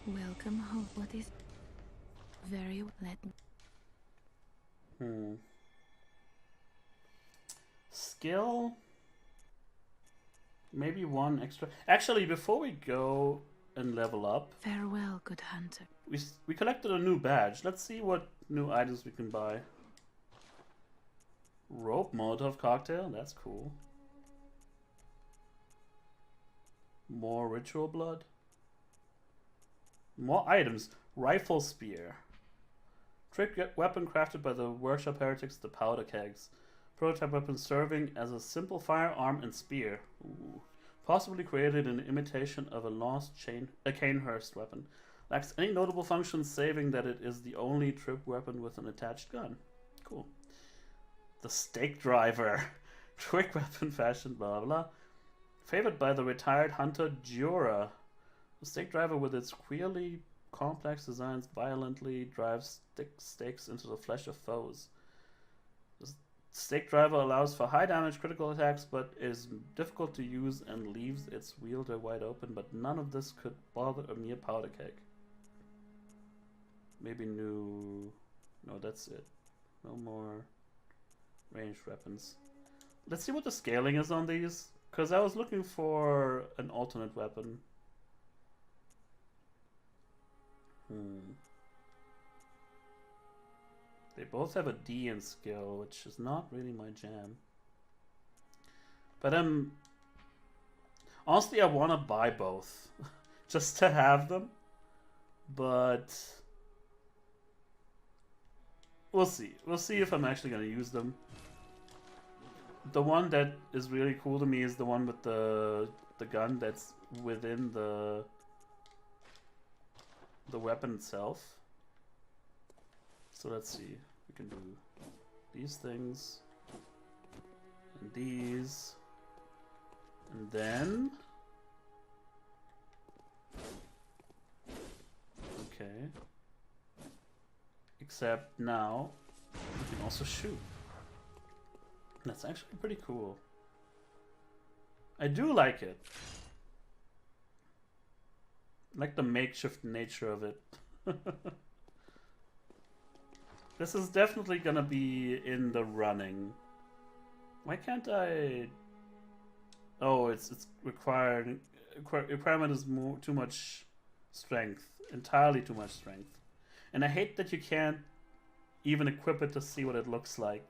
Welcome home. What is very let me. Skill. Maybe one extra. Actually, before we go and level up, Farewell, good hunter. we collected a new badge. Let's see what new items we can buy. Rope Molotov cocktail. That's cool. More ritual blood. More items. Rifle spear. Trick weapon crafted by the workshop heretics, the powder kegs. Prototype weapon serving as a simple firearm and spear. Ooh. Possibly created in imitation of a lost Canehurst weapon. Lacks any notable functions, saving that it is the only trip weapon with an attached gun. Cool. The stake driver. Trick weapon fashion, blah blah. Favored by the retired hunter Jura. The stake driver, with its queerly complex designs, violently drives stakes into the flesh of foes. The stake driver allows for high damage critical attacks, but is difficult to use and leaves its wielder wide open, but none of this could bother a mere powder keg. Maybe new... No, that's it. No more ranged weapons. Let's see what the scaling is on these, because I was looking for an alternate weapon. They both have a D in skill, which is not really my jam. But honestly, I want to buy both just to have them. But we'll see. We'll see if I'm actually going to use them. The one that is really cool to me is the one with the gun that's within the weapon itself. So let's see. We can do these things and these, and then okay. Except now we can also shoot. That's actually pretty cool. I do like it. I like the makeshift nature of it. This is definitely gonna be in the running. Why can't I? Oh, it's required. Requirement is too much strength. Entirely too much strength. And I hate that you can't even equip it to see what it looks like.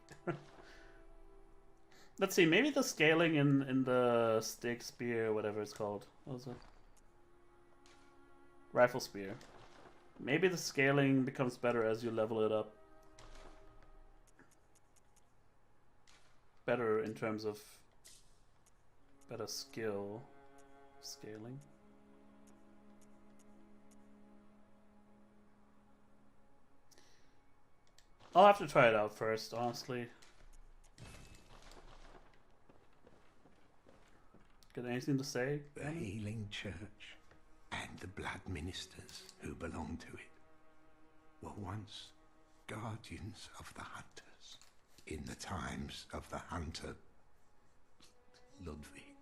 Let's see, maybe the scaling in the stick spear, whatever it's called. What was it? Rifle spear. Maybe the scaling becomes better as you level it up. Better in terms of better skill scaling. I'll have to try it out first, honestly. Got anything to say? The healing church and the blood ministers who belong to it were once guardians of the hunters in the times of the hunter Ludwig.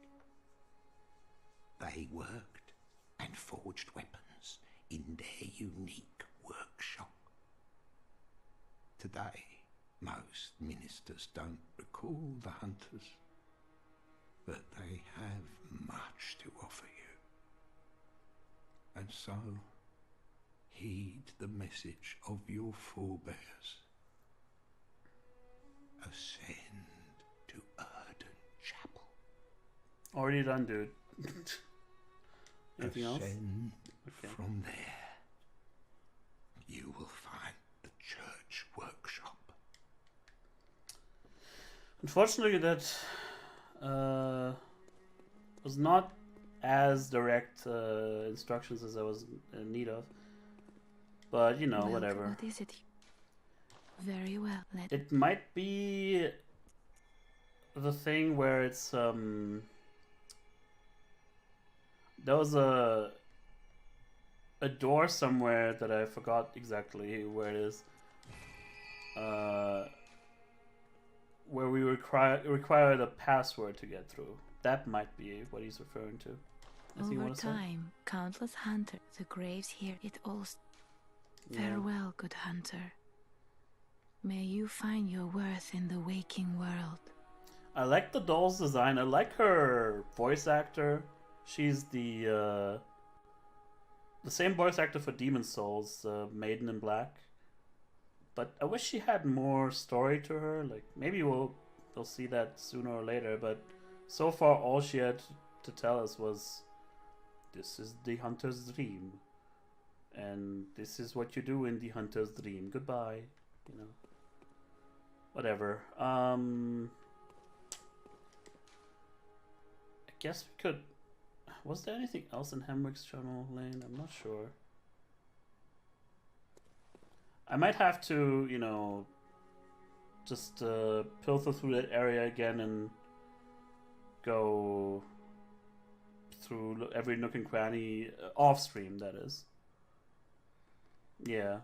They worked and forged weapons in their unique workshop. Today, most ministers don't recall the hunters, but they have much to offer you. And so, heed the message of your forebears. Ascend to Erden Chapel. Already done, dude. Anything else? Ascend Okay. from there. You will find the church workshop. Unfortunately, that was not as direct instructions as I was in need of. But, you know, Welcome. whatever. What is it? Very well. It might be the thing where it's there was a door somewhere that I forgot exactly where it is. Where we required a password to get through. That might be what he's referring to. Anything you Over want to say? time, countless hunters, the graves here, it all. Yeah. Farewell, good hunter. May you find your worth in the waking world. I like the doll's design. I like her voice actor. She's the same voice actor for Demon Souls, Maiden in Black. But I wish she had more story to her. Like maybe we'll see that sooner or later. But so far, all she had to tell us was, "This is the hunter's dream, and this is what you do in the hunter's dream. Goodbye." You know. Whatever. I guess we could. Was there anything else in Hemrick's Channel Lane? I'm not sure. I might have to, you know, just pilfer through that area again and go through every nook and cranny off stream, that is. Yeah.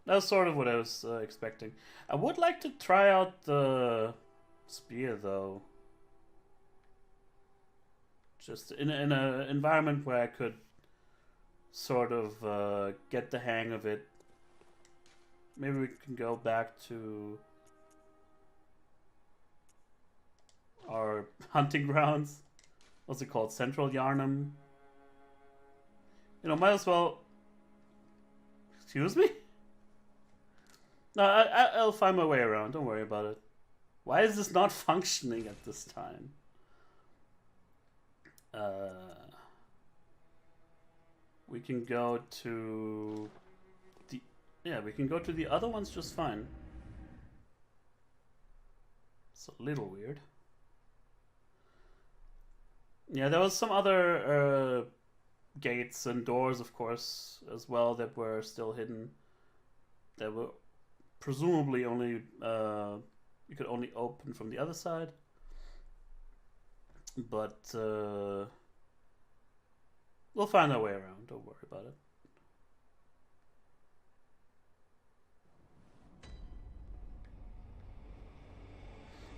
That's sort of what I was expecting. I would like to try out the spear, though. Just in an environment where I could sort of get the hang of it. Maybe we can go back to our hunting grounds. What's it called? Central Yarnum. You know, might as well... Excuse me? No, I'll find my way around. Don't worry about it. Why is this not functioning at this time? We can go to the... Yeah, we can go to the other ones just fine. It's a little weird. Yeah, there was some other gates and doors, of course, as well, that were still hidden. That were presumably only you could only open from the other side. But we'll find our way around. Don't worry about it.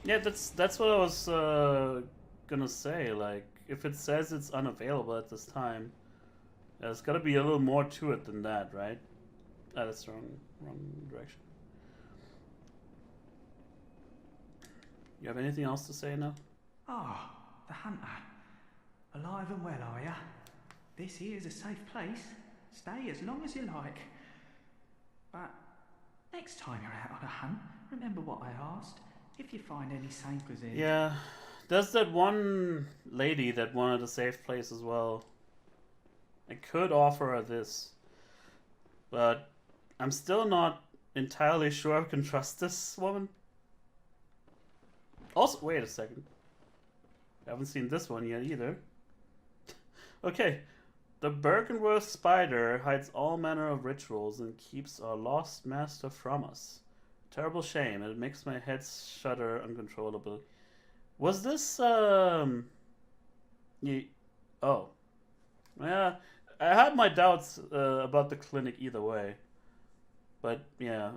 Yeah, that's what I was gonna say. Like, if it says it's unavailable at this time, there's gotta be a little more to it than that, right? Ah, that's wrong direction. You have anything else to say now? Ah, the hunter. Alive and well, are ya? This here's a safe place. Stay as long as you like. But next time you're out on a hunt, remember what I asked. If you find any sabres in... Yeah, there's that one lady that wanted a safe place as well. I could offer her this, but I'm still not entirely sure I can trust this woman. Also, wait a second. I haven't seen this one yet either. Okay. The Bergenworth spider hides all manner of rituals and keeps our lost master from us. Terrible shame, and it makes my head shudder uncontrollably. Was this, Oh. Yeah, I had my doubts about the clinic either way. But, yeah,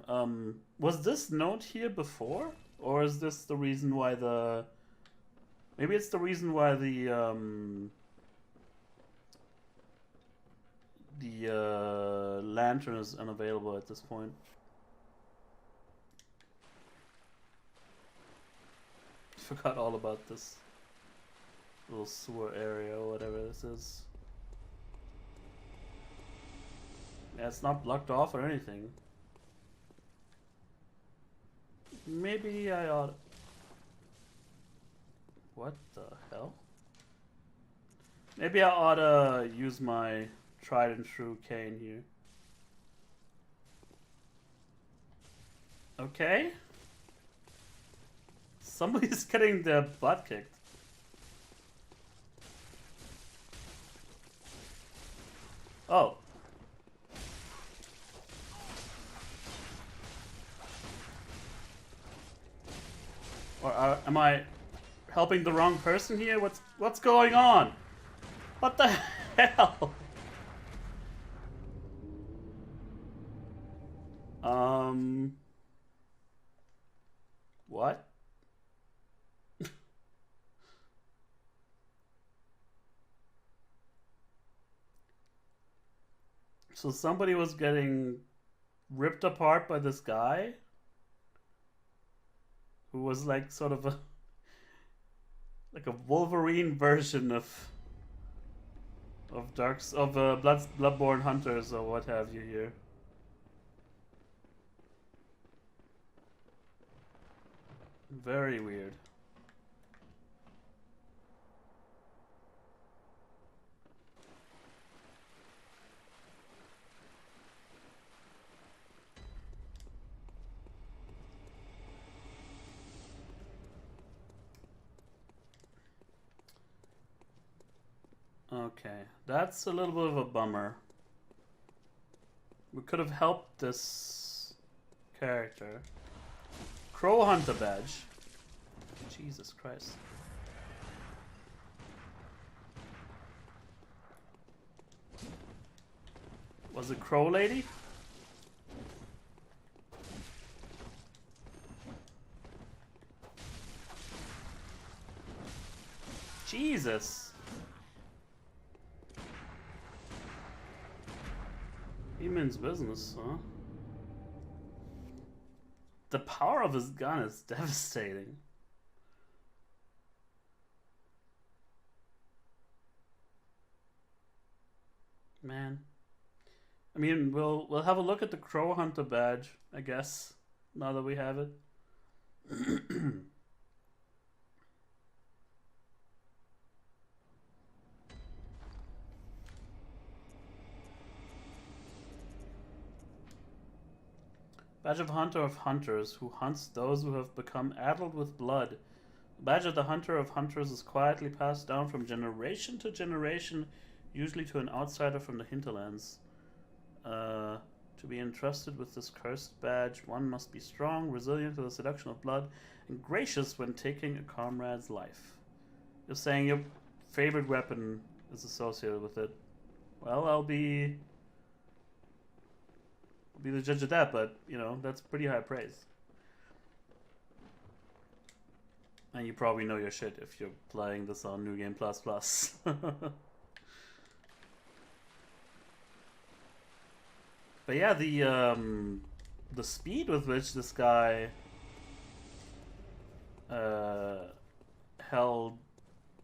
was this note here before? Or is this the reason why the... Maybe it's the reason why the lantern is unavailable at this point. Forgot all about this little sewer area or whatever this is. Yeah, it's not blocked off or anything. Maybe I ought... What the hell? Maybe I ought to use my tried and true cane here. Okay. Somebody's getting their butt kicked. Oh. Or am I helping the wrong person here? What's going on? What the hell? What? So somebody was getting ripped apart by this guy who was like sort of a like a Wolverine version of Bloodborne hunters or what have you here. Very weird. Okay, that's a little bit of a bummer. We could have helped this character. Crow Hunter badge. Jesus Christ. Was it Crow Lady? Jesus. He means business, huh? The power of his gun is devastating. Man. I mean, we'll have a look at the Crow Hunter badge, I guess, now that we have it. Badge of Hunter of Hunters, who hunts those who have become addled with blood. The badge of the Hunter of Hunters is quietly passed down from generation to generation, usually to an outsider from the hinterlands. To be entrusted with this cursed badge, one must be strong, resilient to the seduction of blood, and gracious when taking a comrade's life. You're saying your favorite weapon is associated with it. Well, I'll be the judge of that, but, you know, that's pretty high praise. And you probably know your shit if you're playing this on New Game Plus Plus. But yeah, the speed with which this guy held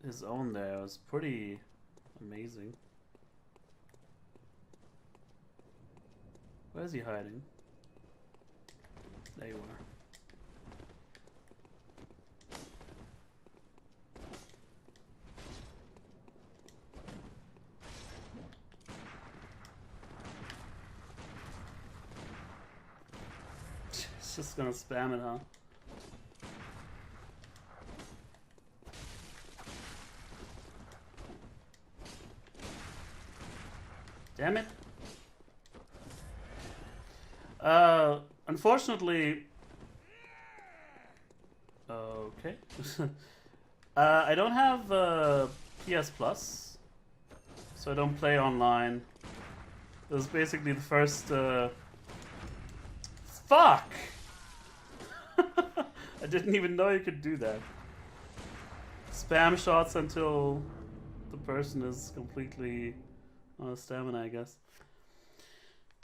his own there was pretty amazing. Where is he hiding? There you are. It's just gonna spam it, huh? Damn it. Unfortunately... Okay. I don't have PS Plus, so I don't play online. This is basically the first... Fuck! I didn't even know you could do that. Spam shots until the person is completely on a stamina, I guess.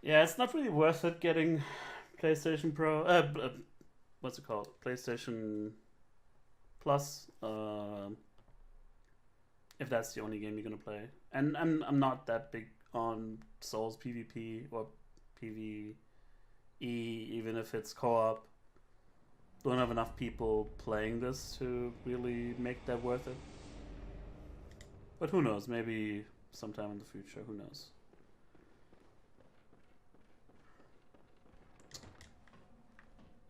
Yeah, it's not really worth it getting PlayStation Pro. What's it called? PlayStation Plus. If that's the only game you're gonna play, and I'm not that big on Souls PvP or PvE, even if it's co-op. Don't have enough people playing this to really make that worth it. But who knows? Maybe sometime in the future. Who knows?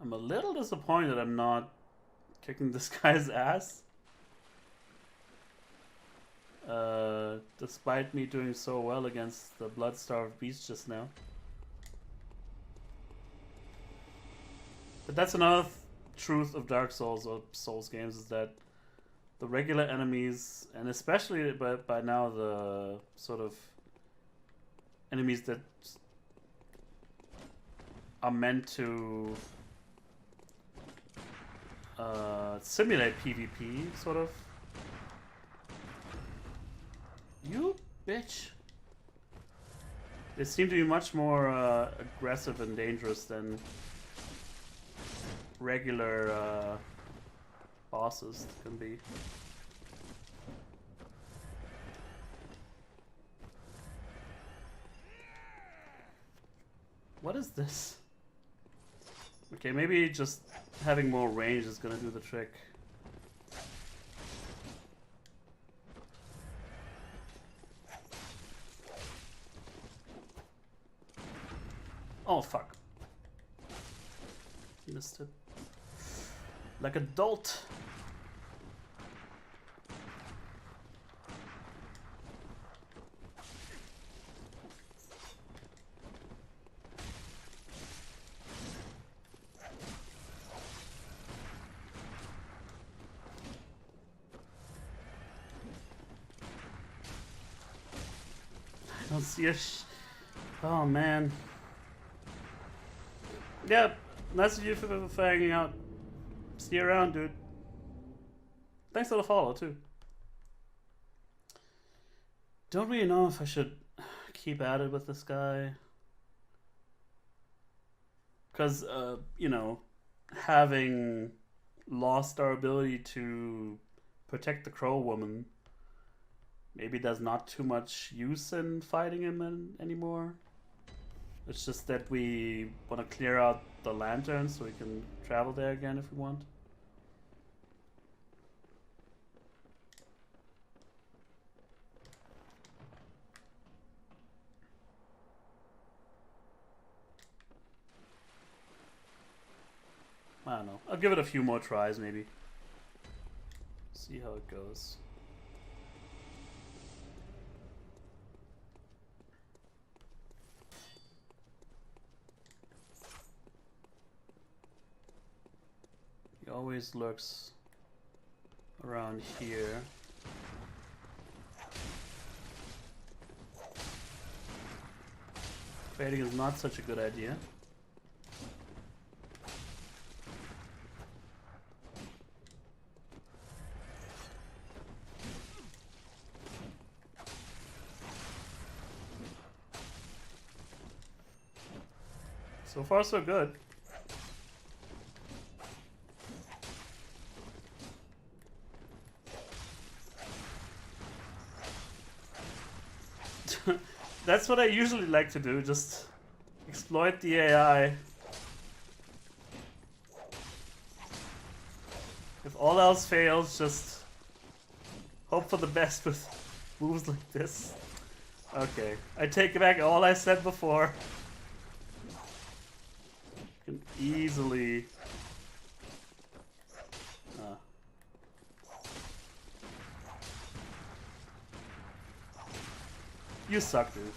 I'm a little disappointed I'm not kicking this guy's ass. Despite me doing so well against the blood-starved beast just now. But that's another truth of Dark Souls or Souls games, is that the regular enemies, and especially by now the sort of enemies that are meant to simulate PvP, sort of. You bitch. They seem to be much more aggressive and dangerous than regular bosses can be. What is this? Okay, maybe just having more range is gonna do the trick. Oh fuck. Missed it. Like a dolt. I don't see a oh man. Yeah, nice of you for hanging out. See you around, dude. Thanks for the follow, too. Don't really know if I should keep at it with this guy. Because, you know, having lost our ability to protect the crow woman, maybe there's not too much use in fighting him anymore. It's just that we want to clear out the lantern so we can travel there again if we want. I don't know. I'll give it a few more tries maybe. See how it goes. He always lurks around here. Trading is not such a good idea. So far, so good. That's what I usually like to do, just exploit the AI. If all else fails, just hope for the best with moves like this. Okay, I take back all I said before. Can easily... You suck, dude.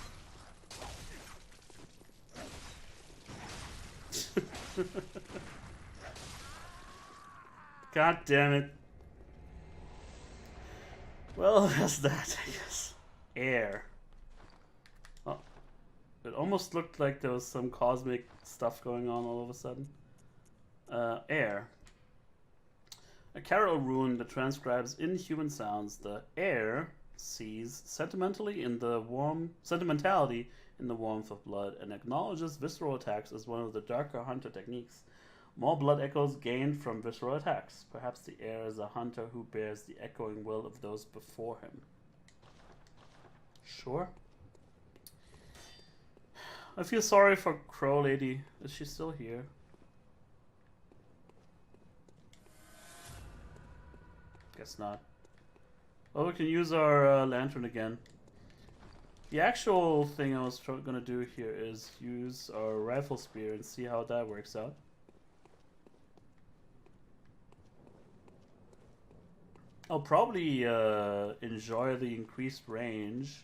God damn it. Well, that's that, I guess. Air. Oh. It almost looked like there was some cosmic stuff going on all of a sudden. Air. A carol rune that transcribes inhuman sounds. The air sees sentimentality in the warmth of blood and acknowledges visceral attacks as one of the darker hunter techniques. More blood echoes gained from visceral attacks. Perhaps the air is a hunter who bears the echoing will of those before him. Sure. I feel sorry for Crow Lady. Is she still here? Guess not. Well, we can use our lantern again. The actual thing I was gonna do here is use our rifle spear and see how that works out. I'll probably enjoy the increased range.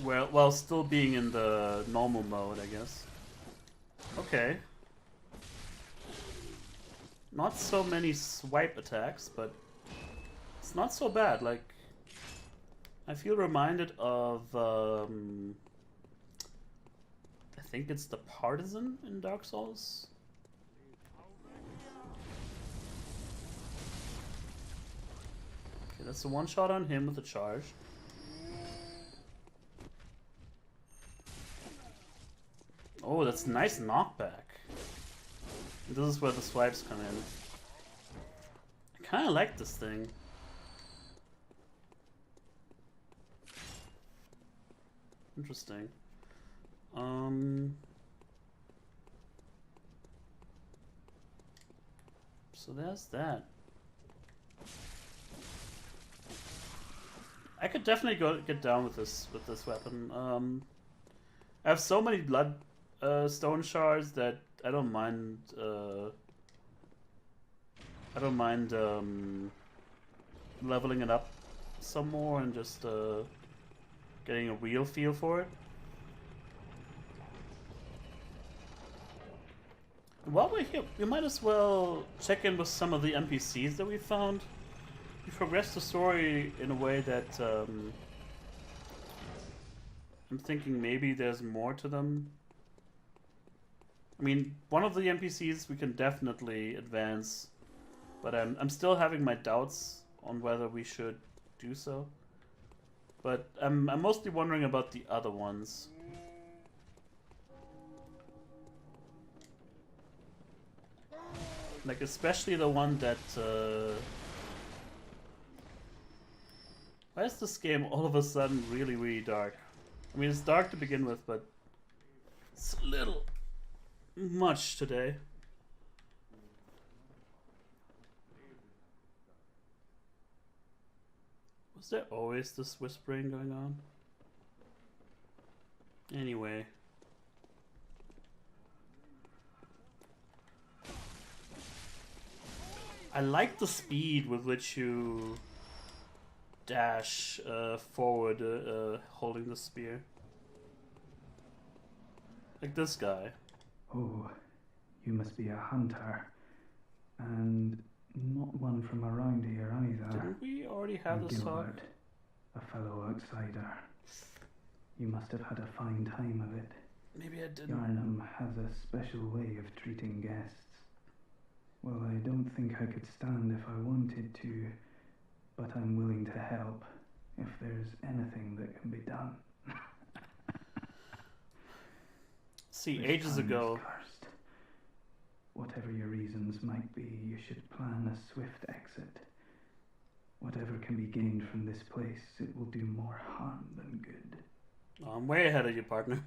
Well, while still being in the normal mode, I guess. Okay. Not so many swipe attacks, but it's not so bad. Like, I feel reminded of I think it's the Partisan in Dark Souls. Okay, that's the one shot on him with the charge. Oh, that's nice knockback. This is where the swipes come in. I kind of like this thing. Interesting. So there's that. I could definitely get down with this weapon. I have so many blood stone shards that I don't mind. Leveling it up some more and just getting a real feel for it. While we're here, we might as well check in with some of the NPCs that we found. We progressed the story in a way that I'm thinking maybe there's more to them. I mean, one of the NPCs we can definitely advance, but I'm still having my doubts on whether we should do so. But I'm mostly wondering about the other ones. Like, especially the one that... Why is this game all of a sudden really, really dark? I mean, it's dark to begin with, but it's a little much today. Was there always this whispering going on? Anyway. I like the speed with which you dash forward holding the spear. Like this guy. Oh, you must be a hunter. And not one from around here either. Didn't we already have this talk? Gilbert, a fellow outsider. You must have had a fine time of it. Maybe I didn't. Yarnum has a special way of treating guests. Well, I don't think I could stand if I wanted to, but I'm willing to help if there's anything that can be done. See, This ages time is ago. cursed. Whatever your reasons might be, you should plan a swift exit. Whatever can be gained from this place, it will do more harm than good. I'm way ahead of you, partner.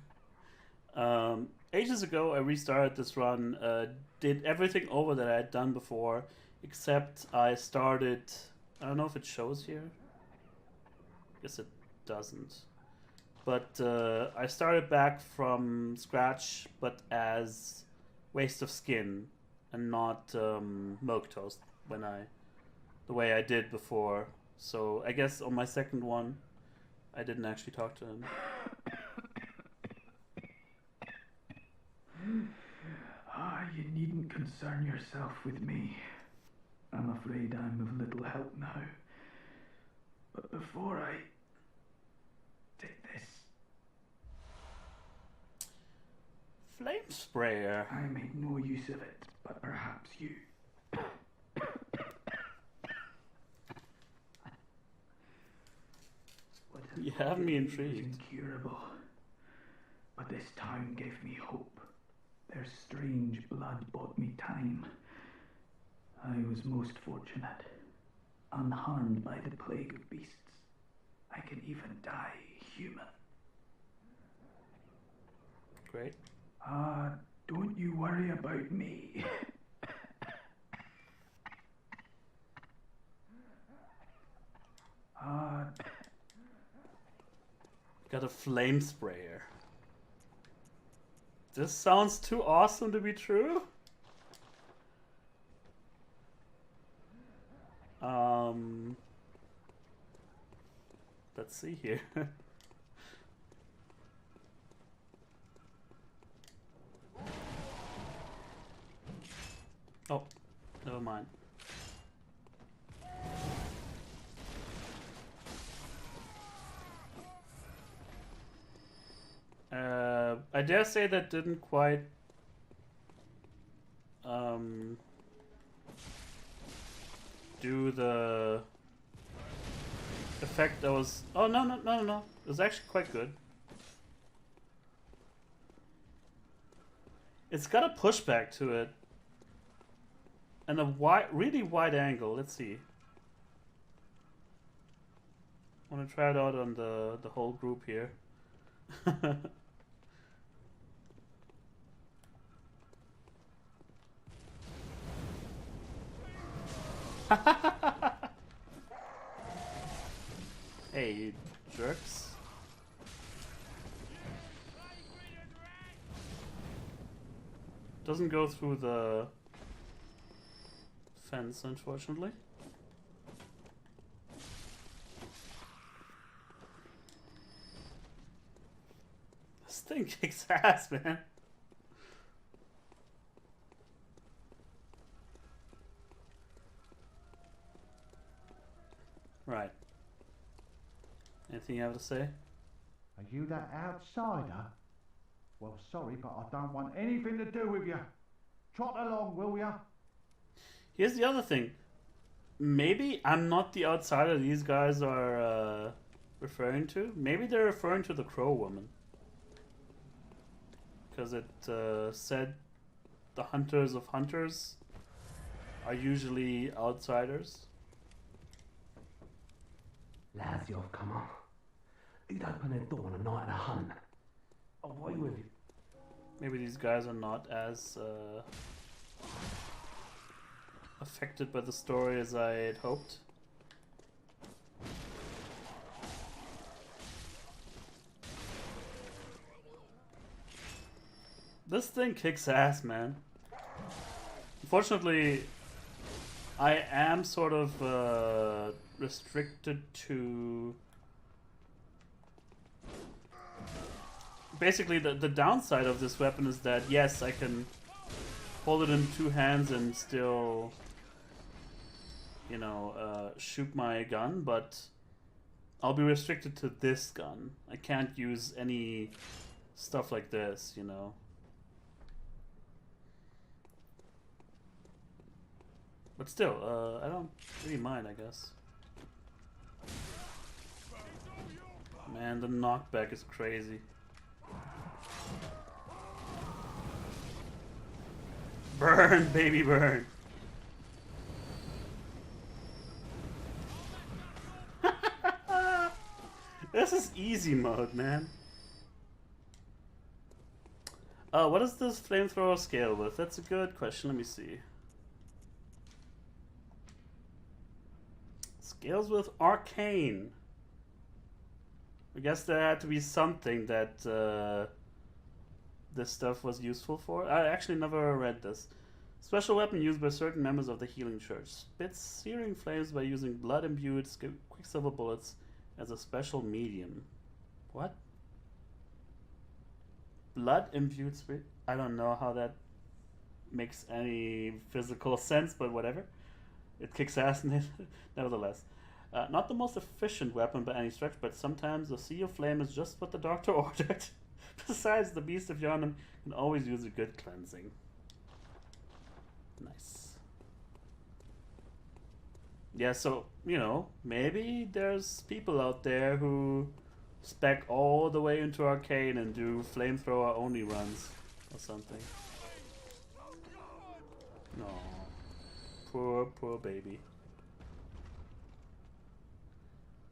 Ages ago, I restarted this run, did everything over that I had done before, except I started... I don't know if it shows here. Guess it doesn't. But I started back from scratch, but as Waste of Skin, and not Milquetoast, the way I did before. So I guess on my second one, I didn't actually talk to him. You needn't concern yourself with me. I'm afraid I'm of little help now. But before I take this, Flame sprayer. I made no use of it, but perhaps you. You have me It was intrigued. incurable, but this town gave me hope. Their strange blood bought me time. I was most fortunate, unharmed by the plague of beasts. I can even die human. Great. Don't you worry about me. Got a flame sprayer. This sounds too awesome to be true. Let's see here. Oh, never mind. I dare say that didn't quite do the effect that was. Oh no! It was actually quite good. It's got a pushback to it, and a really wide angle. Let's see. I want to try it out on the whole group here. Hey, you jerks. Doesn't go through the fence, unfortunately. This thing kicks ass, man. Right. Anything you have to say? Are you that outsider? Well, sorry, but I don't want anything to do with you. Trot along, will ya? Here's the other thing. Maybe I'm not the outsider these guys are referring to. Maybe they're referring to the Crow Woman. Because it said the hunters of hunters are usually outsiders. Lads, you've come on. Who'd open their door on a night of a hunt? Away with you. Maybe these guys are not as affected by the story as I had hoped. This thing kicks ass, man. Unfortunately, I am sort of restricted to... Basically, the downside of this weapon is that, yes, I can hold it in two hands and still, you know, shoot my gun, but I'll be restricted to this gun. I can't use any stuff like this, you know. But still, I don't really mind, I guess. Man, the knockback is crazy. Burn, baby, burn. This is easy mode, man. What does this flamethrower scale with? That's a good question. Let me see. Scales with arcane. I guess there had to be something that this stuff was useful for. I actually never read this. Special weapon used by certain members of the Healing Church. Spits searing flames by using blood-imbued quicksilver bullets as a special medium. What? Blood-imbued spirit? I don't know how that makes any physical sense, but whatever. It kicks ass nevertheless. Not the most efficient weapon by any stretch, but sometimes a sea of flame is just what the doctor ordered. Besides, the Beast of Yharnam can always use a good cleansing. Nice. Yeah, so, you know, maybe there's people out there who spec all the way into arcane and do flamethrower only runs or something. No. Poor baby.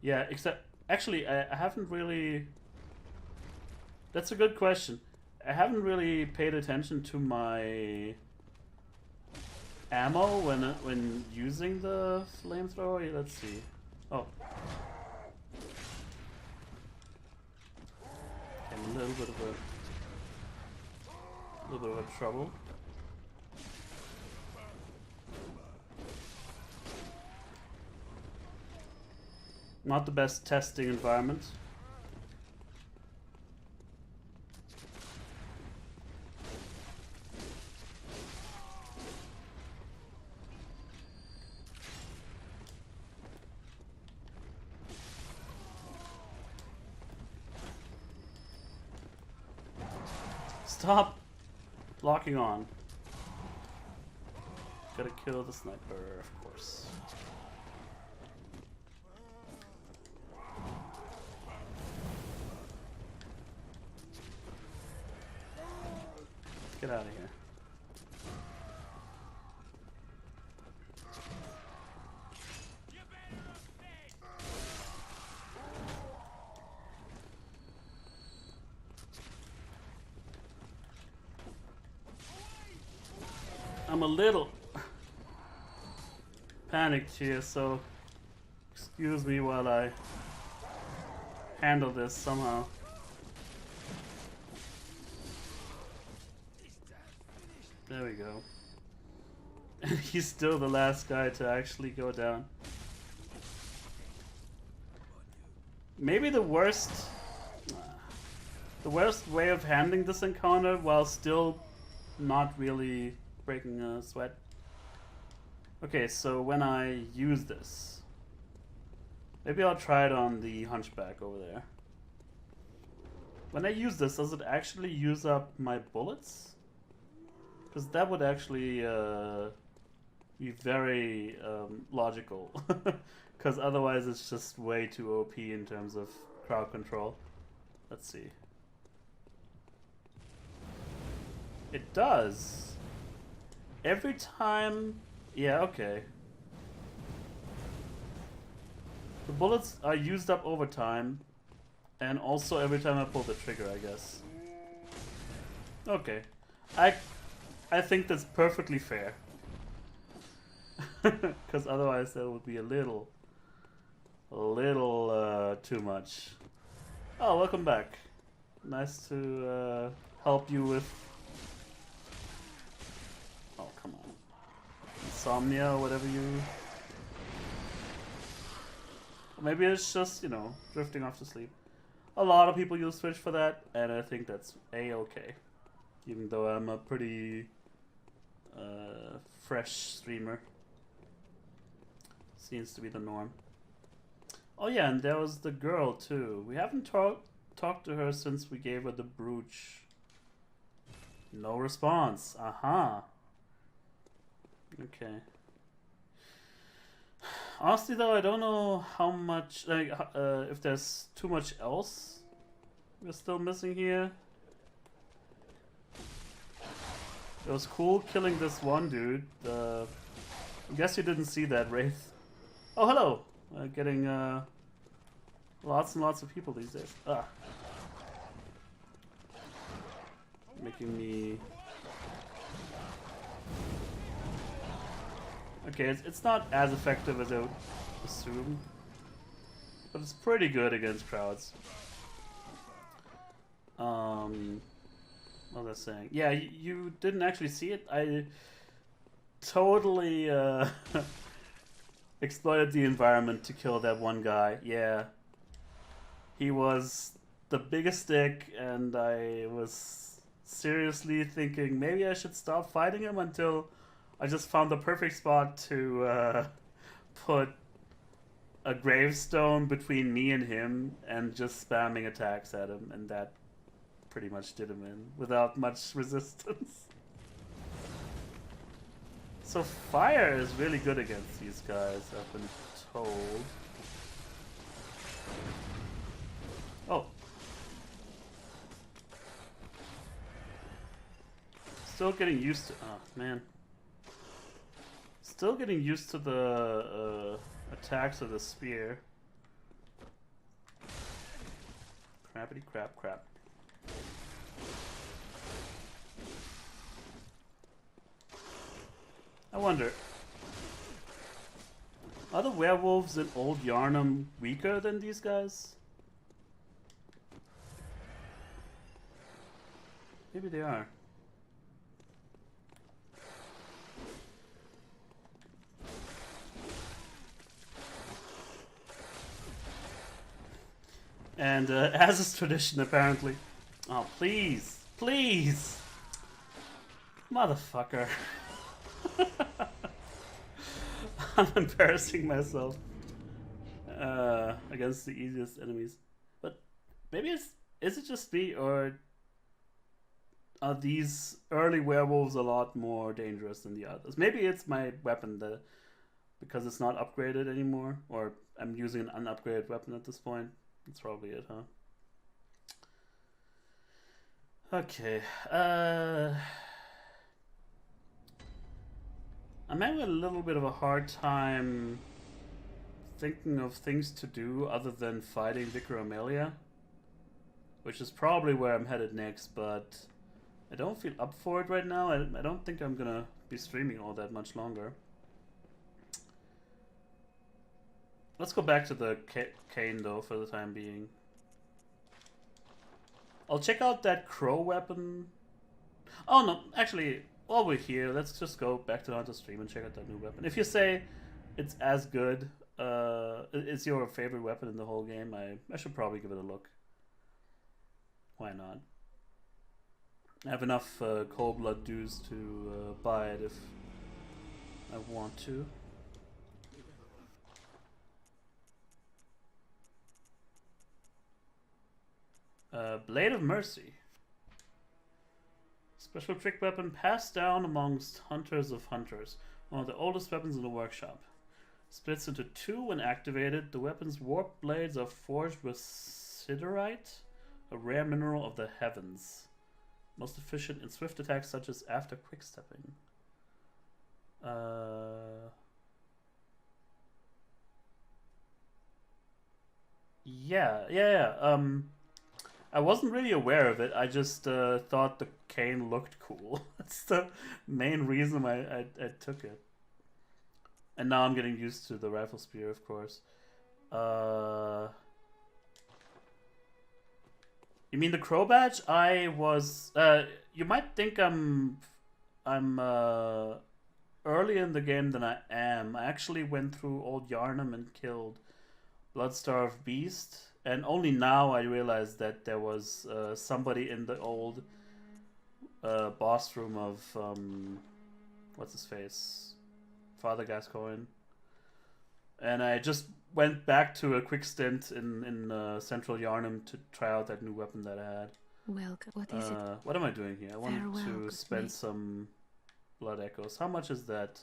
Yeah, except, actually, I haven't really... That's a good question. I haven't really paid attention to my ammo when using the flamethrower. Let's see. Oh. I'm a little bit of a trouble. Not the best testing environment. stop locking on. Gotta kill the sniper, of course. Get out of here. I'm a little panicked here, so excuse me while I handle this somehow. There we go. And he's still the last guy to actually go down. Maybe the worst way of handling this encounter while still not really breaking a sweat. Okay, so when I use this, maybe I'll try it on the hunchback over there. When I use this, does it actually use up my bullets? Because that would actually be very logical. Because otherwise it's just way too OP in terms of crowd control. Let's see. It does. Every time... Yeah, okay. The bullets are used up over time. And also every time I pull the trigger, I guess. Okay. I think that's perfectly fair. Because otherwise that would be a little too much. Oh, welcome back. Nice to help you with... Oh, come on. Insomnia or whatever you... Maybe it's just, you know, drifting off to sleep. A lot of people use Twitch for that, and I think that's a-okay. Even though I'm a pretty fresh streamer. Seems to be the norm. Oh yeah, and there was the girl too. We haven't talked to her since we gave her the brooch. No response. Aha. Okay. Honestly though, I don't know how much, like, if there's too much else we're still missing here. It was cool killing this one dude. I guess you didn't see that, Wraith. Oh, hello! Getting lots and lots of people these days. Ah. Making me... Okay, it's not as effective as I would assume. But it's pretty good against crowds. What was I saying? Yeah, you didn't actually see it. I totally exploited the environment to kill that one guy. Yeah. He was the biggest dick, and I was seriously thinking maybe I should stop fighting him until I just found the perfect spot to put a gravestone between me and him and just spamming attacks at him, and that pretty much did him in without much resistance. So fire is really good against these guys, I've been told. Oh. Still getting used to... Oh, man. Still getting used to the attacks of the spear. Crappity crap crap. I wonder, are the werewolves in Old Yarnum weaker than these guys? Maybe they are. And as is tradition, apparently. Oh, please. Please! Motherfucker. I'm embarrassing myself against the easiest enemies. But maybe is it just me, or are these early werewolves a lot more dangerous than the others. Maybe it's my weapon because it's not upgraded anymore, or I'm using an unupgraded weapon at this point. That's probably it, huh? Okay. I'm having a little bit of a hard time thinking of things to do other than fighting Vicar Amelia, which is probably where I'm headed next, but I don't feel up for it right now. I don't think I'm gonna be streaming all that much longer. Let's go back to the cane though for the time being. I'll check out that crow weapon. Oh no, actually, while we're here, let's just go back to Hunter's stream and check out that new weapon. If you say it's as good, it's your favorite weapon in the whole game, I should probably give it a look. Why not? I have enough cold blood dues to buy it if I want to. Blade of Mercy. Special trick weapon passed down amongst hunters of hunters. One of the oldest weapons in the workshop. Splits into two when activated. The weapon's warp blades are forged with siderite, a rare mineral of the heavens. Most efficient in swift attacks such as after quickstepping. Yeah. I wasn't really aware of it. I just thought the cane looked cool. That's the main reason I took it. And now I'm getting used to the rifle spear, of course. You mean the crow badge? I was. You might think I'm earlier in the game than I am. I actually went through Old Yarnum and killed Bloodstarved Beast. And only now I realized that there was somebody in the old boss room of what's his face, Father Gascoigne, and I just went back to a quick stint in Central Yarnum to try out that new weapon that I had. Welcome. What is it? What am I doing here? I wanted Farewell, to spend mate. some blood echoes. How much is that?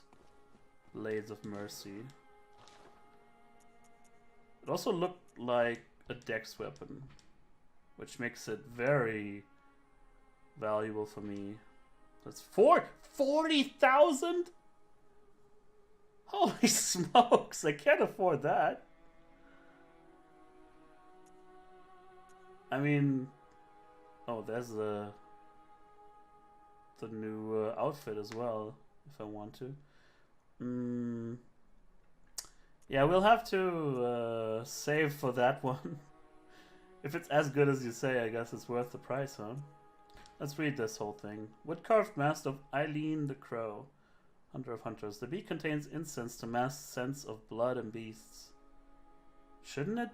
Blades of Mercy. It also looked like a dex weapon, which makes it very valuable for me. That's 40,000. Holy smokes! I can't afford that. I mean, oh, there's the new outfit as well. If I want to. Yeah, we'll have to save for that one. If it's as good as you say, I guess it's worth the price, huh? Let's read this whole thing. Wood-carved mask of Eileen the Crow, Hunter of Hunters. The beak contains incense to mask scents of blood and beasts. Shouldn't it?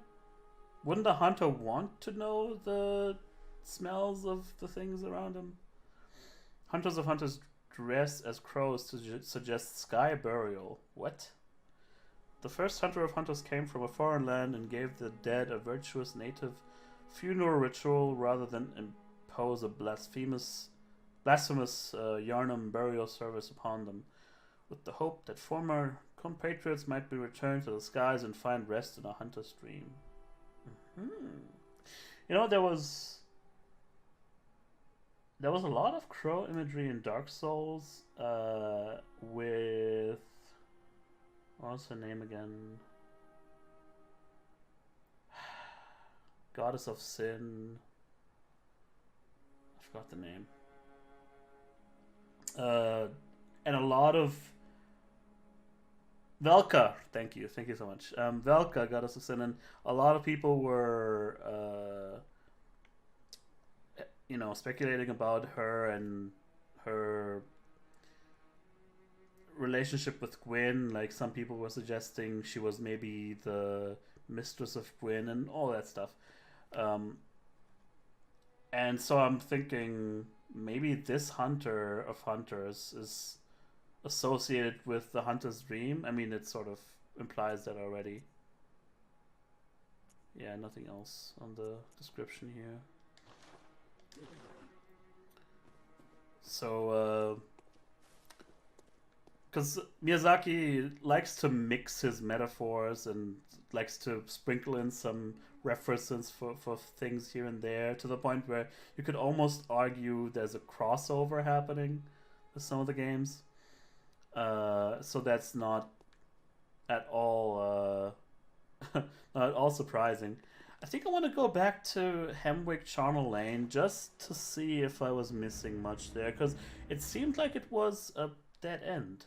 Wouldn't the hunter want to know the smells of the things around him? Hunters of Hunters dress as crows to suggest sky burial. What? The first Hunter of Hunters came from a foreign land and gave the dead a virtuous native funeral ritual rather than impose a blasphemous Yarnum burial service upon them, with the hope that former compatriots might be returned to the skies and find rest in a hunter's dream. You know, there was a lot of crow imagery in Dark Souls with... What's her name again? Goddess of Sin. I forgot the name. And a lot of Velka. Thank you so much. Velka, Goddess of Sin, and a lot of people were, speculating about her and her relationship with Gwyn. Like, some people were suggesting she was maybe the mistress of Gwyn and all that stuff. And so I'm thinking maybe this Hunter of Hunters is associated with the Hunter's Dream. I mean, it sort of implies that already. Yeah, nothing else on the description here. So, because Miyazaki likes to mix his metaphors and likes to sprinkle in some references for things here and there, to the point where you could almost argue there's a crossover happening with some of the games. So that's not at all not at all surprising. I think I want to go back to Hemwick Charnel Lane just to see if I was missing much there, because it seemed like it was a dead end.